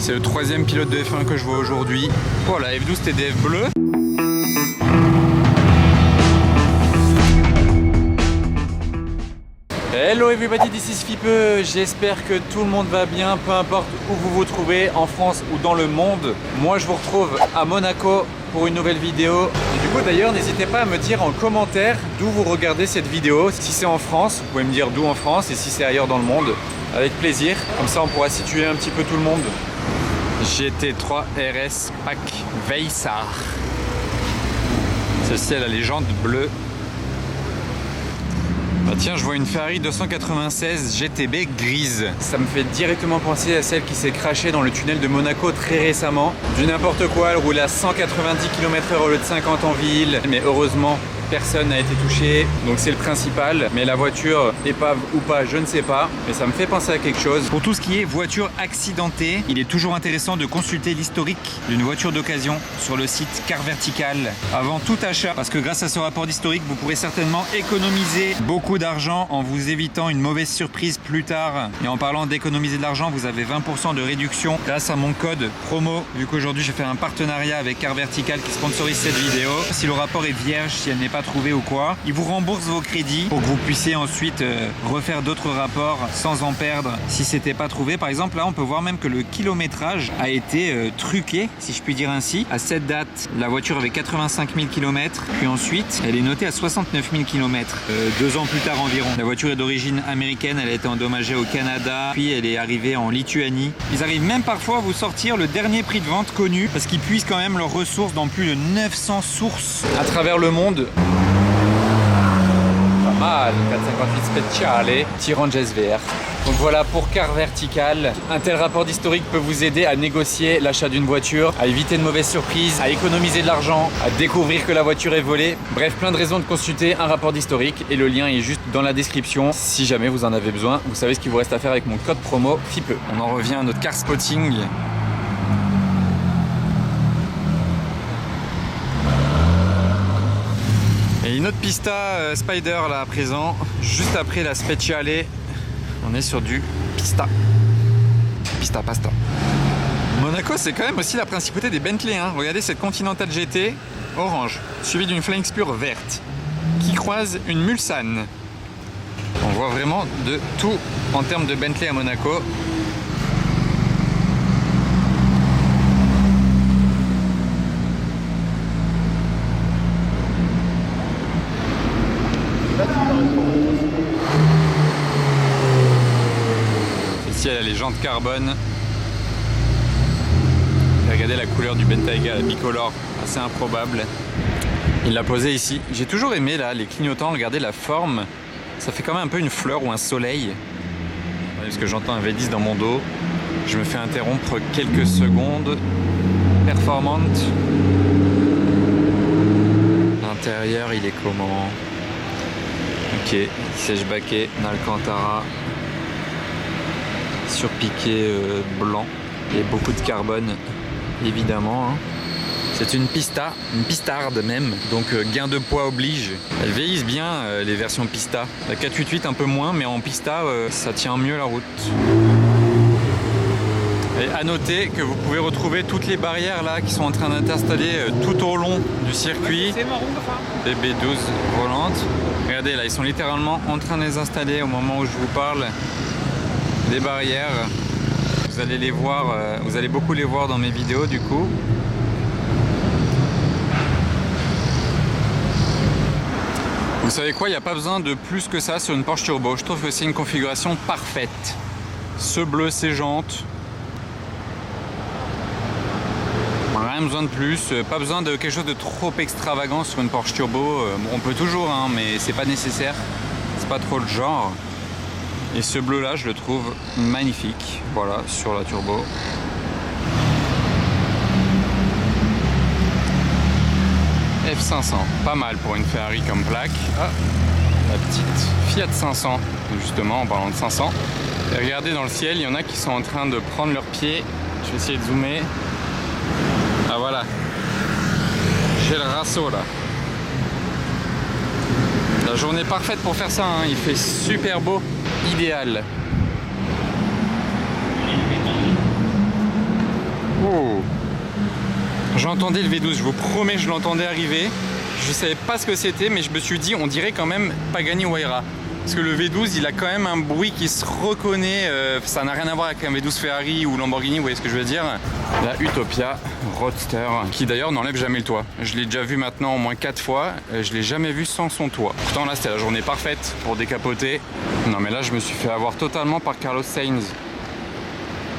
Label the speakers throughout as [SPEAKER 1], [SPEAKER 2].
[SPEAKER 1] C'est le 3e pilote de F1 que je vois aujourd'hui. Voilà, F12 TDF bleu. Hello everybody, this is Fipe. J'espère que tout le monde va bien, peu importe où vous vous trouvez, en France ou dans le monde. Moi je vous retrouve à Monaco pour une nouvelle vidéo. Et du coup d'ailleurs, n'hésitez pas à me dire en commentaire d'où vous regardez cette vidéo. Si c'est en France, vous pouvez me dire d'où en France, et si c'est ailleurs dans le monde, avec plaisir. Comme ça on pourra situer un petit peu tout le monde. GT3 RS Pack Weissach. Celle-ci a la légende bleue. Bah tiens, je vois une Ferrari 296 GTB grise. Ça me fait directement penser à celle qui s'est crashée dans le tunnel de Monaco très récemment. Du n'importe quoi, elle roule à 190 km/h au lieu de 50 en ville. Mais heureusement, personne n'a été touché, donc c'est le principal. Mais la voiture, épave ou pas, je ne sais pas. Mais ça me fait penser à quelque chose. Pour tout ce qui est voiture accidentée, il est toujours intéressant de consulter l'historique d'une voiture d'occasion sur le site Car Vertical avant tout achat. Parce que grâce à ce rapport d'historique, vous pourrez certainement économiser beaucoup d'argent en vous évitant une mauvaise surprise plus tard. Et en parlant d'économiser de l'argent, vous avez 20% de réduction grâce à mon code promo. Vu qu'aujourd'hui, je fais un partenariat avec Car Vertical qui sponsorise cette vidéo. Si le rapport est vierge, si elle n'est pas trouvée ou quoi, il vous rembourse vos crédits pour que vous puissiez ensuite refaire d'autres rapports sans en perdre si c'était pas trouvé. Par exemple, là, on peut voir même que le kilométrage a été truqué, si je puis dire ainsi. À cette date, la voiture avait 85 000 km, puis ensuite, elle est notée à 69 000 km. 2 ans plus tard environ. La voiture est d'origine américaine, elle a été endommagée au Canada, puis elle est arrivée en Lituanie. Ils arrivent même parfois à vous sortir le dernier prix de vente connu, parce qu'ils puisent quand même leurs ressources dans plus de 900 sources à travers le monde. Pas mal, 458 Speciale, Tyrrell SVR. Donc voilà, pour Car Vertical, un tel rapport d'historique peut vous aider à négocier l'achat d'une voiture, à éviter de mauvaises surprises, à économiser de l'argent, à découvrir que la voiture est volée. Bref, plein de raisons de consulter un rapport d'historique, et le lien est juste dans la description. Si jamais vous en avez besoin, vous savez ce qu'il vous reste à faire avec mon code promo FIPE. On en revient à notre car spotting. Et une autre pista Spider là à présent, juste après la Speciale. On est sur du pista. Pista pasta. Monaco, c'est quand même aussi la principauté des Bentley. Hein. Regardez cette Continental GT orange, suivie d'une Flying Spur verte, qui croise une Mulsanne. On voit vraiment de tout en termes de Bentley à Monaco. Celle-ci, elle a les jantes carbone. Et regardez la couleur du Bentayga, la bicolore, assez improbable. Il l'a posé ici. J'ai toujours aimé là les clignotants, regardez la forme. Ça fait quand même un peu une fleur ou un soleil. Parce que j'entends un V10 dans mon dos. Je me fais interrompre quelques secondes. Performante. L'intérieur, il est comment? Ok, siège baquet, Alcantara. Surpiqué blanc et beaucoup de carbone évidemment. Hein. C'est une pistarde même, donc gain de poids oblige. Elles vieillissent bien les versions pista. La 488 un peu moins, mais en pista ça tient mieux la route. Et à noter que vous pouvez retrouver toutes les barrières là qui sont en train d'être installées tout au long du circuit. Les B12 volantes. Regardez là, ils sont littéralement en train de les installer au moment où je vous parle. Des barrières, vous allez les voir, vous allez beaucoup les voir dans mes vidéos du coup. Vous savez quoi, il n'y a pas besoin de plus que ça sur une Porsche Turbo. Je trouve que c'est une configuration parfaite. Ce bleu, ces jantes. Rien besoin de plus, pas besoin de quelque chose de trop extravagant sur une Porsche Turbo. On peut toujours, hein, mais c'est pas nécessaire. C'est pas trop le genre. Et ce bleu là, je le trouve magnifique, voilà, sur la turbo. F500, pas mal pour une Ferrari comme plaque. Ah, la petite Fiat 500, justement, en parlant de 500. Et regardez dans le ciel, il y en a qui sont en train de prendre leurs pieds. Je vais essayer de zoomer. Ah voilà, j'ai le rasso là. La journée parfaite pour faire ça, hein. Il fait super beau, idéal. Oh. J'entendais le V12, je vous promets, je l'entendais arriver. Je savais pas ce que c'était, mais je me suis dit, on dirait quand même Pagani Huayra. Parce que le V12, il a quand même un bruit qui se reconnaît. Ça n'a rien à voir avec un V12 Ferrari ou Lamborghini, vous voyez ce que je veux dire. La Utopia Roadster, qui d'ailleurs n'enlève jamais le toit. Je l'ai déjà vu maintenant au moins 4 fois. Je l'ai jamais vu sans son toit. Pourtant là, c'était la journée parfaite pour décapoter. Non mais là, je me suis fait avoir totalement par Carlos Sainz.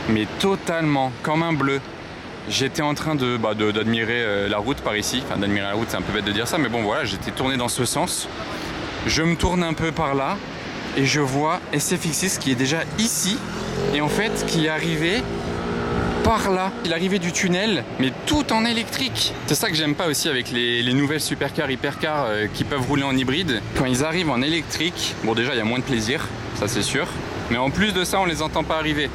[SPEAKER 1] Mais totalement, comme un bleu. J'étais en train d'admirer la route par ici. Enfin, d'admirer la route, c'est un peu bête de dire ça, mais bon voilà, j'étais tourné dans ce sens. Je me tourne un peu par là et je vois SFX6 qui est déjà ici et en fait qui est arrivé par là. Il est arrivé du tunnel, mais tout en électrique. C'est ça que j'aime pas aussi avec les nouvelles supercars, hypercars qui peuvent rouler en hybride. Quand ils arrivent en électrique, bon déjà il y a moins de plaisir, ça c'est sûr, mais en plus de ça on les entend pas arriver.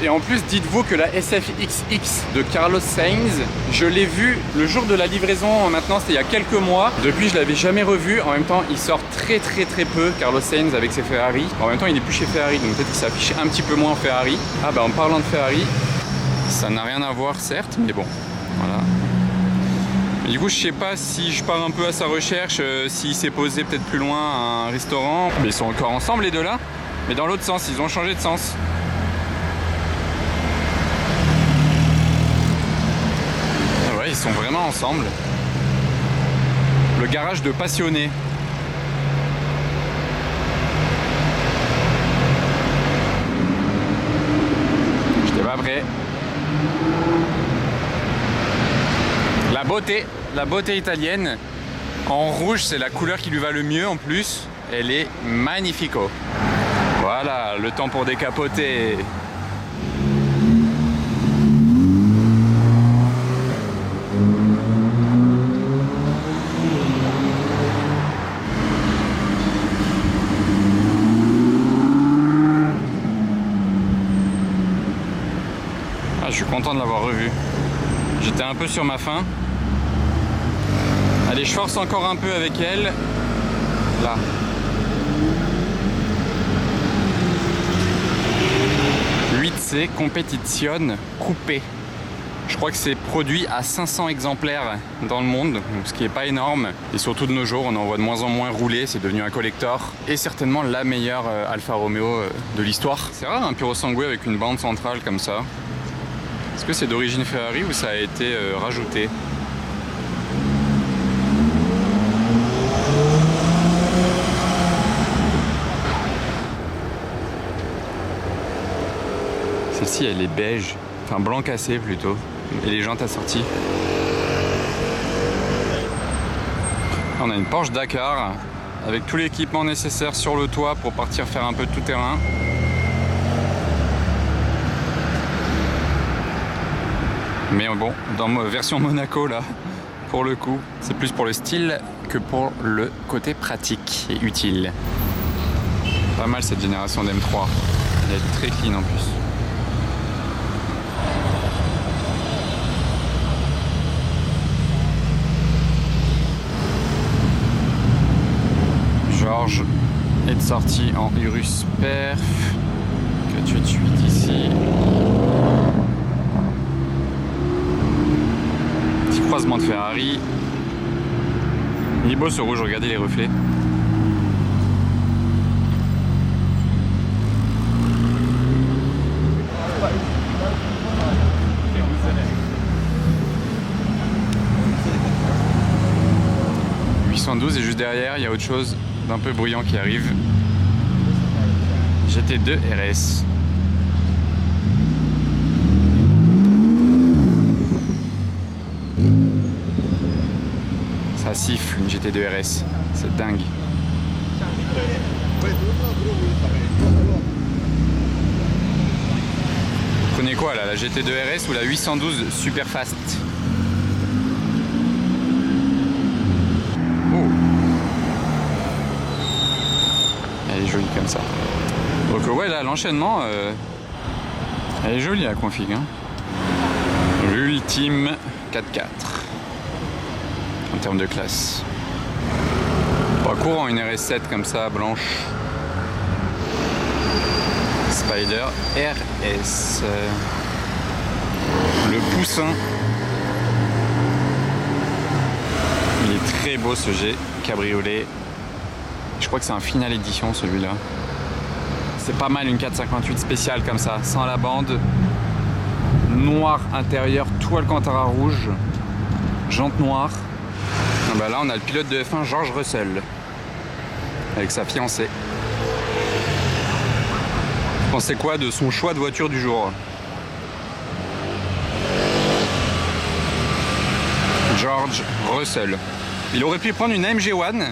[SPEAKER 1] Et en plus, dites-vous que la SFX6 de Carlos Sainz, je l'ai vu le jour de la livraison, maintenant c'était il y a quelques mois. Depuis, je l'avais jamais revu. En même temps, il sort très peu, Carlos Sainz, avec ses Ferrari. En même temps, il n'est plus chez Ferrari, donc peut-être qu'il s'affiche un petit peu moins en Ferrari. Ah bah en parlant de Ferrari, ça n'a rien à voir certes, mais bon, voilà. Mais du coup, je sais pas si je pars un peu à sa recherche, s'il s'est posé peut-être plus loin à un restaurant. Mais ils sont encore ensemble les deux là, mais dans l'autre sens, ils ont changé de sens. Ils sont vraiment ensemble. Le garage de passionnés. J'étais pas prêt. La beauté italienne. En rouge, c'est la couleur qui lui va le mieux en plus. Elle est magnifico. Voilà, le temps pour décapoter. Je suis content de l'avoir revu. J'étais un peu sur ma faim. Allez, je force encore un peu avec elle. Là. C Competizione Coupé. Je crois que c'est produit à 500 exemplaires dans le monde, ce qui n'est pas énorme. Et surtout de nos jours, on en voit de moins en moins rouler, c'est devenu un collector. Et certainement la meilleure Alfa Romeo de l'histoire. C'est rare un Puro Sangue avec une bande centrale comme ça. Est-ce que c'est d'origine Ferrari ou ça a été rajouté ? Celle-ci, elle est beige. Enfin, blanc cassé plutôt. Et les jantes assorties. On a une Porsche Dakar avec tout l'équipement nécessaire sur le toit pour partir faire un peu de tout terrain. Mais bon, dans ma version Monaco là, pour le coup, c'est plus pour le style que pour le côté pratique et utile. Pas mal cette génération d'M3. Elle est très clean en plus. Georges est sorti en Urus Perf. 488 ici. Petit croisement de Ferrari. Il est beau ce rouge, regardez les reflets. Et juste derrière, il y a autre chose d'un peu bruyant qui arrive. GT2 RS. Ça siffle une GT2 RS, c'est dingue. Vous prenez quoi là, la GT2 RS ou la 812 Super Fast? Jolie comme ça. Donc ouais, là l'enchaînement elle est jolie la config hein. L'ultime 4x4 en termes de classe. Pas courant une RS7 comme ça blanche. Spider RS. poussin. Il est très beau ce G cabriolet. Je crois que c'est un final édition celui-là. C'est pas mal une 458 spéciale comme ça, sans la bande. Noir intérieur, tout Alcantara rouge. Jante noire. Ah bah là on a le pilote de F1 George Russell. Avec sa fiancée. Vous pensez quoi de son choix de voiture du jour? George Russell. Il aurait pu prendre une AMG One.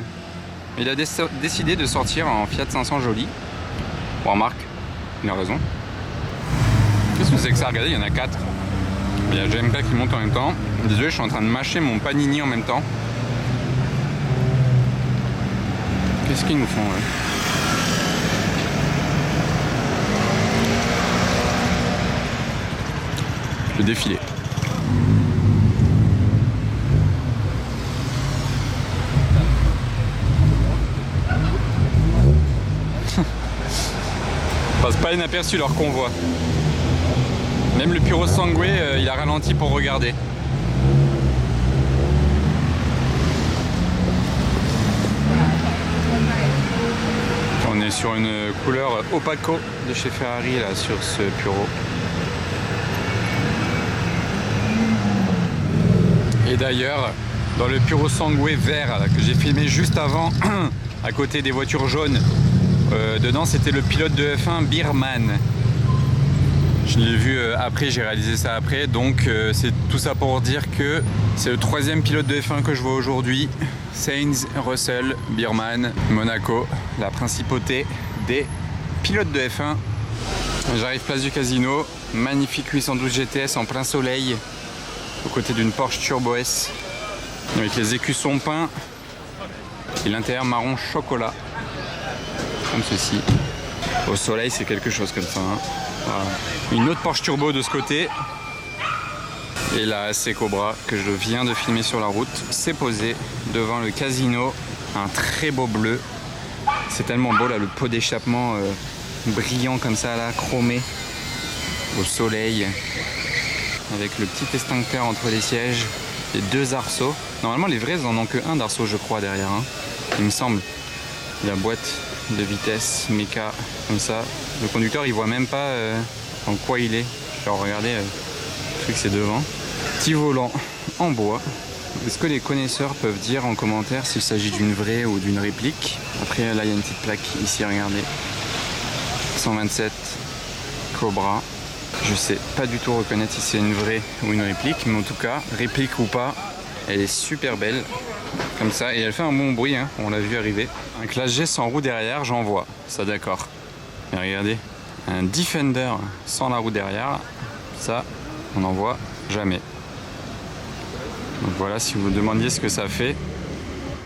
[SPEAKER 1] Il a décidé de sortir en Fiat 500 joli. Bon, remarque, il a raison. Qu'est-ce que c'est que ça? Regardez, il y en a 4. Il y a JMK qui monte en même temps. Désolé, je suis en train de mâcher mon panini en même temps. Qu'est-ce qu'ils nous font, ouais? Le défilé. Passe pas inaperçu leur convoi. Même le Puro Sangue, il a ralenti pour regarder. On est sur une couleur opaco de chez Ferrari là sur ce Puro. Et d'ailleurs, dans le Puro Sangue vert là, que j'ai filmé juste avant, à côté des voitures jaunes, dedans c'était le pilote de F1 Birman. Je l'ai vu après, j'ai réalisé ça après, donc c'est tout ça pour dire que c'est le 3e pilote de F1 que je vois aujourd'hui. Sainz, Russell, Birman, Monaco, la principauté des pilotes de F1. J'arrive place du Casino, magnifique 812 GTS en plein soleil, aux côtés d'une Porsche Turbo S, avec les écussons peints et l'intérieur marron chocolat, comme ceci. Au soleil, c'est quelque chose comme ça. Hein. Voilà. Une autre Porsche Turbo de ce côté. Et la AC Cobra que je viens de filmer sur la route s'est posée devant le Casino. Un très beau bleu. C'est tellement beau là, le pot d'échappement brillant comme ça là, chromé au soleil. Avec le petit extincteur entre les sièges. Les 2 arceaux. Normalement les vrais en ont que un d'arceau je crois derrière. Hein. Il me semble. La boîte de vitesse méca comme ça. Le conducteur il voit même pas en quoi il est. Alors regardez, le truc c'est devant. Petit volant en bois. Est-ce que les connaisseurs peuvent dire en commentaire s'il s'agit d'une vraie ou d'une réplique? Après là il y a une petite plaque ici, regardez. 127 Cobra. Je sais pas du tout reconnaître si c'est une vraie ou une réplique, mais en tout cas, réplique ou pas, elle est super belle. Comme ça, et elle fait un bon bruit, hein, on l'a vu arriver. Un Classe G sans roue derrière, j'en vois, ça d'accord. Et regardez, un Defender sans la roue derrière, ça, on n'en voit jamais. Donc voilà, si vous vous demandiez ce que ça fait.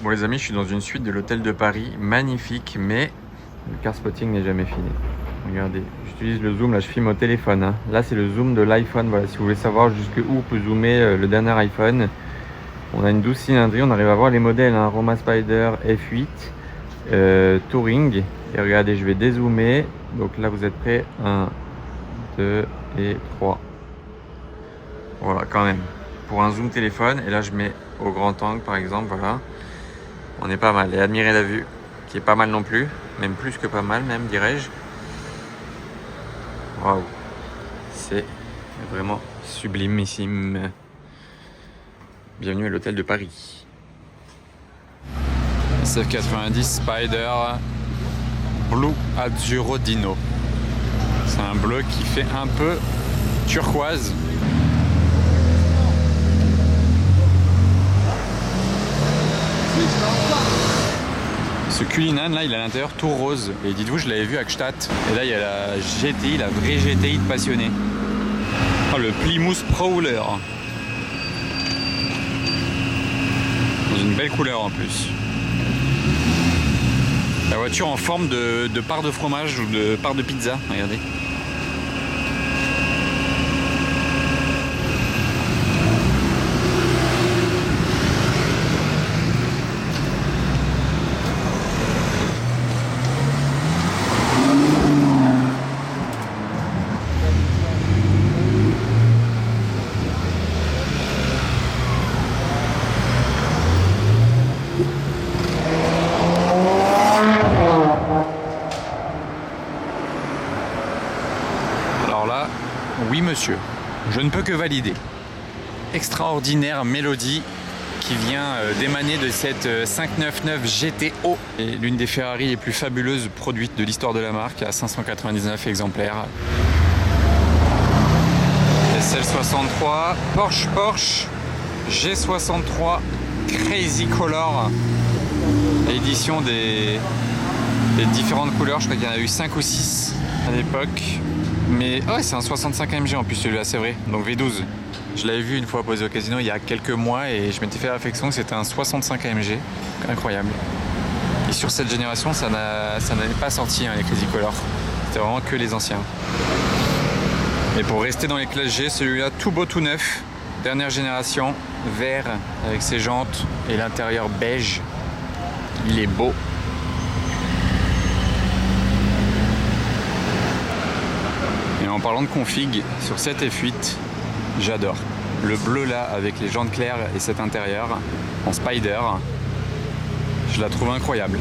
[SPEAKER 1] Bon les amis, je suis dans une suite de l'hôtel de Paris, magnifique, mais le car spotting n'est jamais fini. Regardez, j'utilise le zoom, là je filme au téléphone. Hein. Là c'est le zoom de l'iPhone, voilà, si vous voulez savoir jusqu'où peut zoomer le dernier iPhone. On a une 12 cylindrée, on arrive à voir les modèles, hein, Roma Spider F8, Touring. Et regardez, je vais dézoomer. Donc là vous êtes prêts, 1, 2 et 3. Voilà, quand même. Pour un zoom téléphone, et là je mets au grand angle par exemple, voilà. On est pas mal. Et admirez la vue, qui est pas mal non plus, même plus que pas mal même, dirais-je. Waouh, c'est vraiment sublimissime. Bienvenue à l'hôtel de Paris. SF90 Spider Blue Azzurro Dino. C'est un bleu qui fait un peu turquoise. Ce Cullinan là, il est à l'intérieur tout rose. Et dites-vous, je l'avais vu à Gstaad. Et là, il y a la GTI, la vraie GTI de passionné. Oh, le Plymouth Prowler. Dans une belle couleur en plus. La voiture en forme de part de fromage ou de part de pizza. Regardez. Alors là, oui monsieur, je ne peux que valider. Extraordinaire mélodie qui vient d'émaner de cette 599 GTO. Et l'une des Ferrari les plus fabuleuses produites de l'histoire de la marque, à 599 exemplaires. SL63, Porsche G63 Crazy Color, édition des différentes couleurs. Je crois qu'il y en a eu 5 ou 6 à l'époque. Mais ouais, c'est un 65 AMG en plus celui-là, c'est vrai. Donc V12. Je l'avais vu une fois posé au casino il y a quelques mois et je m'étais fait la réflexion que c'était un 65 AMG. Incroyable. Et sur cette génération, ça n'avait pas sorti, hein, les Crazy Color. C'était vraiment que les anciens. Et pour rester dans les classes G, celui-là tout beau, tout neuf. Dernière génération, vert avec ses jantes et l'intérieur beige. Il est beau. Et en parlant de config, sur cette F8, j'adore. Le bleu là avec les jantes claires et cet intérieur en Spider, je la trouve incroyable.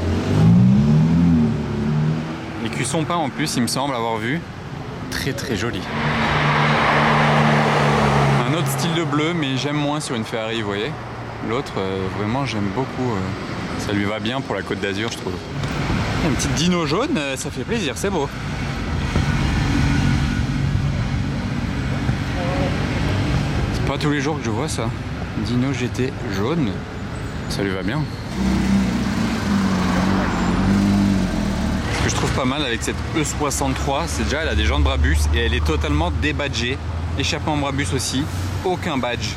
[SPEAKER 1] Les cuissons peints en plus, il me semble avoir vu, très très joli. Un autre style de bleu, mais j'aime moins sur une Ferrari, vous voyez. L'autre, vraiment j'aime beaucoup. Ça lui va bien pour la Côte d'Azur, je trouve. Une petite dino jaune, ça fait plaisir, c'est beau. C'est pas tous les jours que je vois ça. Dino GT jaune, ça lui va bien. Ce que je trouve pas mal avec cette E63, c'est déjà elle a des jantes Brabus et elle est totalement débadgée. Échappement Brabus aussi, aucun badge,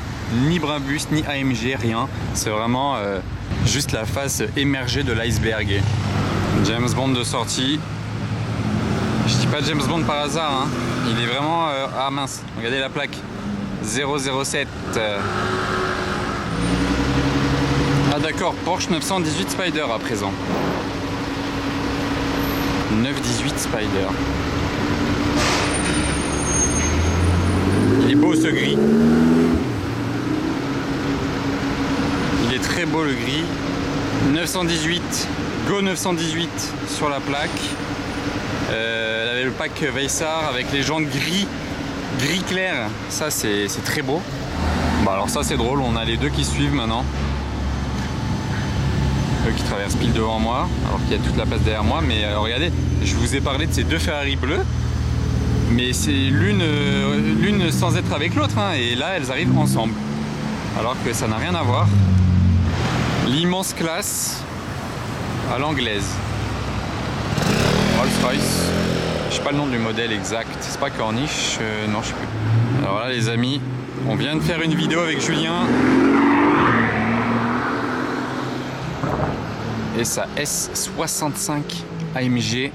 [SPEAKER 1] ni Brabus, ni AMG, rien. C'est vraiment juste la face émergée de l'iceberg. James Bond de sortie. Je dis pas James Bond par hasard, hein. Il est vraiment... Ah mince, regardez la plaque. 007. Ah d'accord, Porsche 918 Spider à présent. 918 Spider. Il est beau ce gris. Il est très beau le gris. 918, Go 918 sur la plaque. Elle avait le pack Veissar avec les jantes gris clair. Ça c'est très beau. Bon alors ça c'est drôle, on a les deux qui suivent maintenant. Eux qui traversent pile devant moi, alors qu'il y a toute la place derrière moi. Mais regardez, je vous ai parlé de ces deux Ferrari bleues. Mais c'est l'une sans être avec l'autre, hein, et là elles arrivent ensemble. Alors que ça n'a rien à voir. L'immense classe à l'anglaise. Rolls-Royce. Je sais pas le nom du modèle exact. C'est pas Corniche, non je sais plus. Alors là les amis, on vient de faire une vidéo avec Julien. Et sa S65 AMG.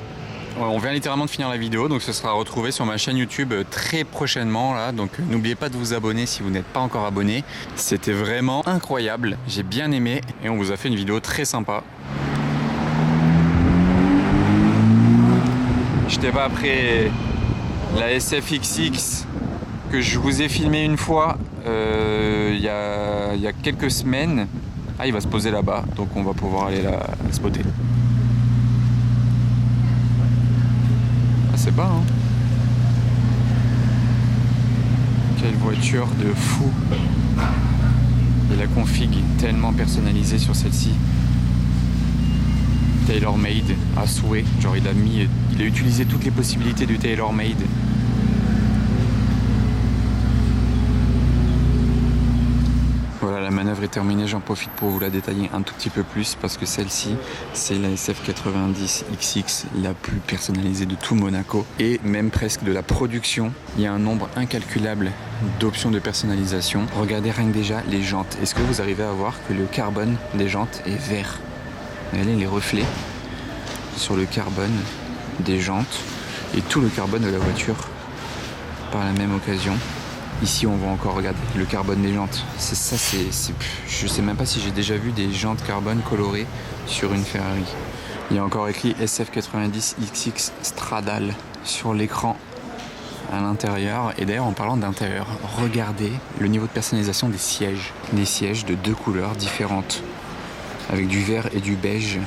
[SPEAKER 1] On vient littéralement de finir la vidéo, donc ce sera retrouvé sur ma chaîne YouTube très prochainement là. Donc n'oubliez pas de vous abonner si vous n'êtes pas encore abonné. C'était vraiment incroyable, j'ai bien aimé et on vous a fait une vidéo très sympa. J'étais pas après la SFXX que je vous ai filmé une fois il y a quelques semaines. Ah, il va se poser là-bas, donc on va pouvoir aller la spotter. C'est pas, hein. Quelle voiture de fou. Et la config tellement personnalisée sur celle-ci. Tailor-made à souhait. Genre il a utilisé toutes les possibilités du tailor-made. Voilà, la manœuvre est terminée, j'en profite pour vous la détailler un tout petit peu plus parce que celle-ci, c'est la SF90XX, la plus personnalisée de tout Monaco et même presque de la production. Il y a un nombre incalculable d'options de personnalisation. Regardez rien que déjà les jantes. Est-ce que vous arrivez à voir que le carbone des jantes est vert? Regardez les reflets sur le carbone des jantes et tout le carbone de la voiture par la même occasion. Ici on voit encore, regarder le carbone des jantes. C'est ça, je sais même pas si j'ai déjà vu des jantes carbone colorées sur une Ferrari. Il y a encore écrit SF90XX Stradale sur l'écran à l'intérieur. Et d'ailleurs en parlant d'intérieur, regardez le niveau de personnalisation des sièges. Des sièges de deux couleurs différentes, avec du vert et du beige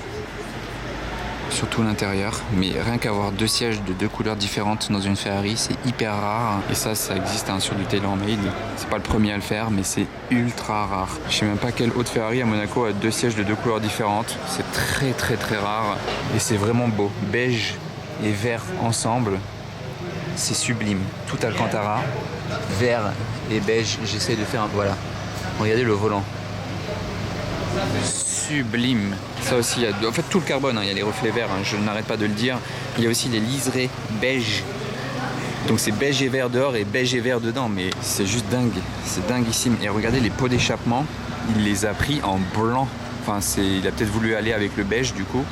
[SPEAKER 1] surtout l'intérieur. Mais rien qu'avoir 2 sièges de 2 couleurs différentes dans une Ferrari, c'est hyper rare. Et ça existe hein, sur du tailor-made. C'est pas le premier à le faire, mais c'est ultra rare. Je sais même pas quelle autre Ferrari à Monaco a 2 sièges de 2 couleurs différentes. C'est très rare. Et c'est vraiment beau. Beige et vert ensemble. C'est sublime. Tout Alcantara, vert et beige. J'essaie de faire un... Voilà. Regardez le volant. Sublime. Ça aussi, il y a en fait tout le carbone, hein. Il y a les reflets verts, hein. Je n'arrête pas de le dire. Il y a aussi les liserés beige. Donc c'est beige et vert dehors et beige et vert dedans. Mais c'est juste dingue. C'est dinguissime. Et regardez les pots d'échappement. Il les a pris en blanc. Enfin, il a peut-être voulu aller avec le beige du coup.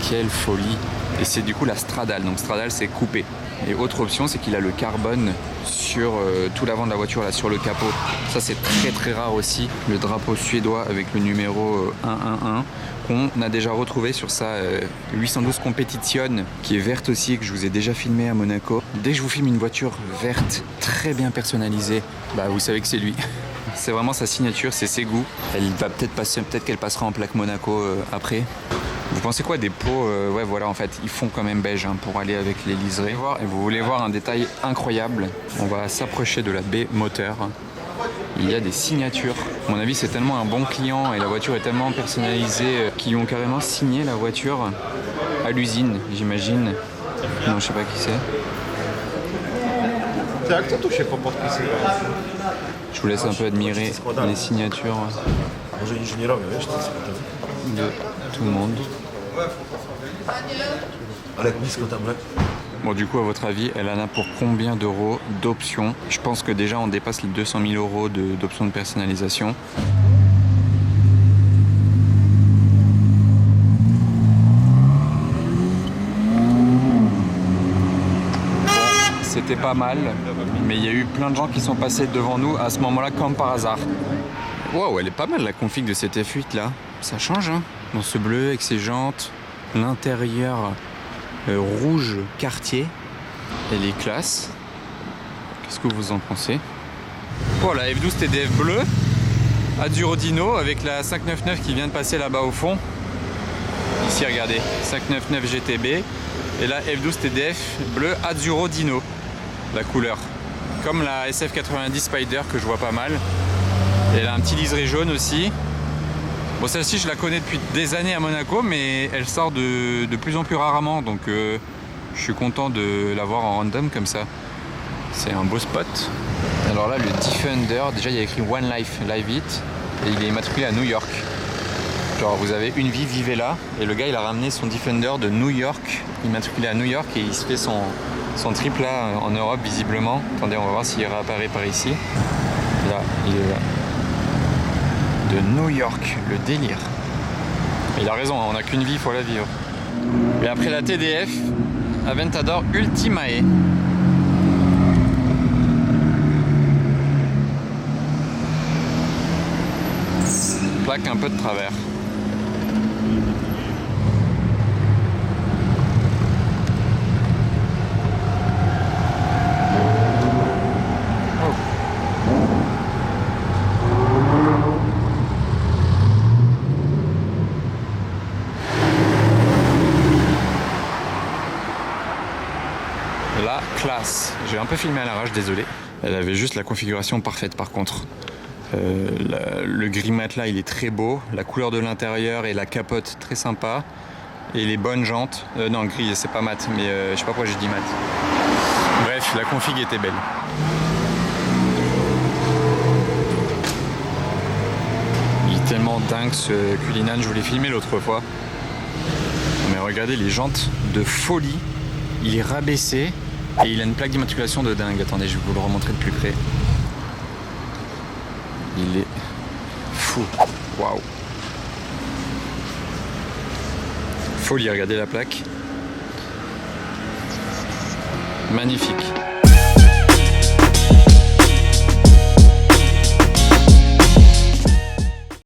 [SPEAKER 1] Quelle folie. Et c'est du coup la Stradale. Donc Stradale, c'est coupé. Et autre option, c'est qu'il a le carbone sur tout l'avant de la voiture, là, sur le capot. Ça, c'est très rare aussi. Le drapeau suédois avec le numéro 111 qu'on a déjà retrouvé sur sa 812 Competition, qui est verte aussi, que je vous ai déjà filmé à Monaco. Dès que je vous filme une voiture verte, très bien personnalisée, bah, vous savez que c'est lui. C'est vraiment sa signature, c'est ses goûts. Elle va peut-être passer, peut-être qu'elle passera en plaque Monaco après. Vous pensez quoi des pots ouais voilà, en fait ils font quand même beige hein, pour aller avec les liserés. Et vous voulez voir un détail incroyable, on va s'approcher de la baie moteur. Il y a des signatures. À mon avis c'est tellement un bon client et la voiture est tellement personnalisée qu'ils ont carrément signé la voiture à l'usine, j'imagine. Non, je sais pas qui c'est. Je vous laisse un peu admirer les signatures de tout le monde. Bon, du coup, à votre avis, elle en a pour combien d'euros d'options? Je pense que déjà, on dépasse les 200 000 euros d'options de personnalisation. C'était pas mal, mais il y a eu plein de gens qui sont passés devant nous à ce moment-là, comme par hasard. Waouh, elle est pas mal la config de cette F8 là. Ça change, hein. Dans ce bleu avec ses jantes, l'intérieur rouge quartier, elle est classe. Qu'est-ce que vous en pensez? Voilà, F12 TDF bleu, Azzurro Dino avec la 599 qui vient de passer là-bas au fond. Ici, regardez, 599 GTB et la F12 TDF bleu Azzurro Dino, la couleur. Comme la SF90 Spider que je vois pas mal. Et elle a un petit liseré jaune aussi. Bon, celle-ci je la connais depuis des années à Monaco, mais elle sort de plus en plus rarement, donc je suis content de l'avoir en random comme ça. C'est un beau spot. Alors là, le Defender, déjà il y a écrit One Life, Live It, et il est immatriculé à New York. Genre vous avez une vie, vivez là. Et le gars il a ramené son Defender de New York, immatriculé à New York, et il se fait son trip là en Europe visiblement. Attendez, on va voir s'il réapparaît par ici. Là, il est là. De New York, le délire. Il a raison, on n'a qu'une vie, il faut la vivre. Et après la TDF, Aventador Ultimae. Plaque un peu de travers. La classe. J'ai un peu filmé à l'arrache, désolé. Elle avait juste la configuration parfaite par contre. Le gris mat là, il est très beau. La couleur de l'intérieur et la capote très sympa. Et les bonnes jantes. Non, gris, c'est pas mat, mais je sais pas pourquoi j'ai dit mat. Bref, la config était belle. Il est tellement dingue ce Cullinan, je voulais filmer l'autre fois. Mais regardez les jantes de folie. Il est rabaissé. Et il a une plaque d'immatriculation de dingue. Attendez, je vais vous le remontrer de plus près. Il est fou. Waouh. Folie, regardez la plaque. Magnifique.